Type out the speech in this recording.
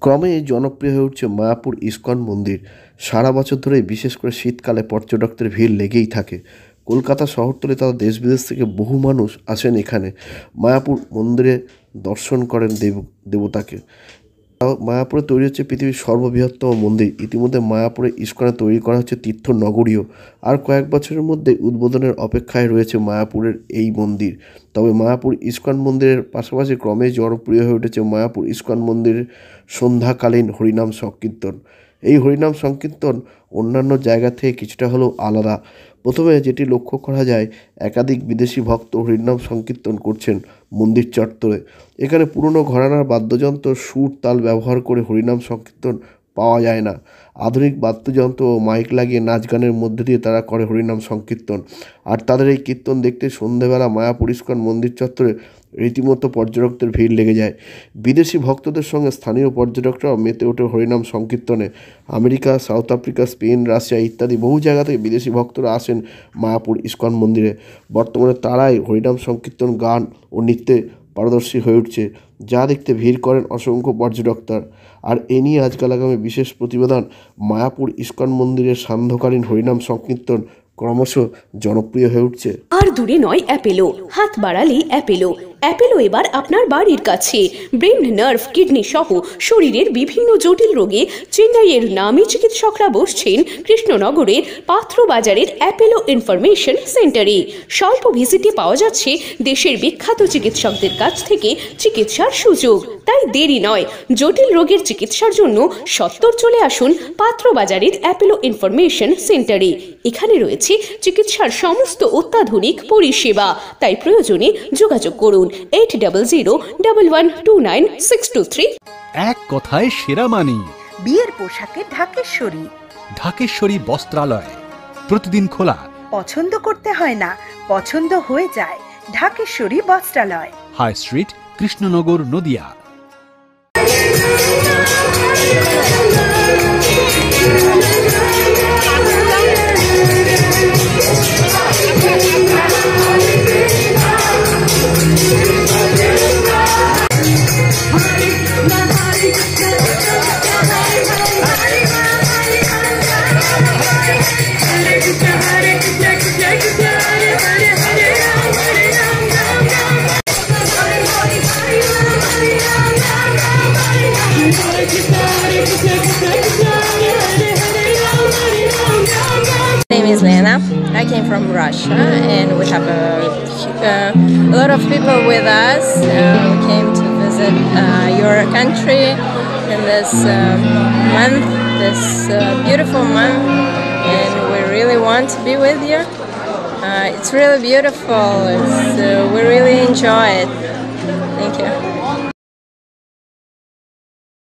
ক্রমেই জনপ্রিয় হয়ে উঠছে মায়াপুর ইস্কন মন্দির। সারা বছর ধরে বিশেষ করে শীতকালে পর্যটকদের ভিড় লেগেই থাকে। কলকাতা শহরতলি তথা দেশ বিদেশ থেকে বহু মানুষ আসেন এখানে মায়াপুর মন্দিরে দর্শন করেন দেবতাকে। মায়াপুরে তৈরি হচ্ছে পৃথিবীর সর্ববৃহত্তম মন্দির। ইতিমধ্যে মায়াপুরে ইস্কনে তৈরি করা হচ্ছে তীর্থ নগরীও। আর কয়েক বছরের মধ্যে উদ্বোধনের অপেক্ষায় রয়েছে মায়াপুরের এই মন্দির। তবে মায়াপুর ইস্কন মন্দিরের পাশাপাশি ক্রমেই জনপ্রিয় হয়ে উঠেছে মায়াপুর ইস্কন মন্দিরের সন্ধ্যাকালীন হরিনাম সংকীর্তন। এই হরিনাম সংকীর্তন অন্যান্য জায়গা থেকে কিছুটা হলেও আলাদা। প্রথমে যেটি লক্ষ্য করা যায়, একাধিক বিদেশি ভক্ত হরিনাম সংকীর্তন করছেন মন্দির চত্বরে। এখানে পুরনো ঘরানার বাদ্যযন্ত্র সুর তাল ব্যবহার করে হরিনাম সংকীর্তন পাওয়া যায় না। আধুনিক বাদ্যযন্ত্র ও মাইক লাগিয়ে নাচ গানের মধ্যে দিয়ে তারা করে হরিনাম সংকীর্তন। আর তাদের এই কীর্তন দেখতে সন্ধেবেলা মায়াপুর ইস্কন মন্দির চত্বরে রীতিমতো পর্যটকদের ভিড় লেগে যায়। বিদেশি ভক্তদের সঙ্গে স্থানীয় পর্যটকরাও মেতে ওঠে হরিনাম সংকীর্তনে। America, South Africa, Spain, Russia ইত্যাদি বহু জায়গা থেকে বিদেশি ভক্তরা আসেন মায়াপুর ইস্কন মন্দিরে। বর্তমানে তারাই হরিনাম সংকীর্তন, গান ও নৃত্যে পারদর্শী হয়ে উঠছে, যা দেখতে ভিড় করেন অসংখ্য পর্যটকরা। আর এ নিয়ে আজকাল আগামী বিশেষ প্রতিবেদন। মায়াপুর ইস্কন মন্দিরের সান্ধ্যকালীন হরিনাম সংকীর্তন ক্রমশ জনপ্রিয় হয়ে উঠছে। আর দূরে নয় অ্যাপেলো, হাত বাড়ালেই অ্যাপেলো। অ্যাপেলো এবার আপনার বাড়ির কাছে। ব্রেন, নার্ভ, কিডনি সহ শরীরের বিভিন্ন জটিল রোগে চেন্নাইয়ের নামী চিকিৎসকরা বসছেন কৃষ্ণনগরের পাত্র বাজারের অ্যাপেলো ইনফরমেশন সেন্টারে। স্বল্প ভিজিটে পাওয়া যাচ্ছে দেশের বিখ্যাত চিকিৎসকদের কাছ থেকে চিকিৎসার সুযোগ। তাই দেরি নয়, জটিল রোগের চিকিৎসার জন্য সত্বর চলে আসুন পাত্র বাজারের অ্যাপেলো ইনফরমেশন সেন্টারে। এখানে রয়েছে চিকিৎসার সমস্ত অত্যাধুনিক পরিষেবা। তাই প্রয়োজনে যোগাযোগ করুন 8001129623। এক কথায় সেরা মানি। বিয়ের পোশাকে ঢাকেশ্বরী। ঢাকেশ্বরী বস্ত্রালয় প্রতিদিন খোলা। পছন্দ করতে হয় না, পছন্দ হয়ে যায়। Dhakeshwari Bastralaya, high street, Krishnanagar, Nadia. My name is Lena. I came from Russia, and we have a lot of people with us. We came to visit your country in this month, this beautiful month, and we really want to be with you. It's really beautiful. We really enjoy it. Thank you.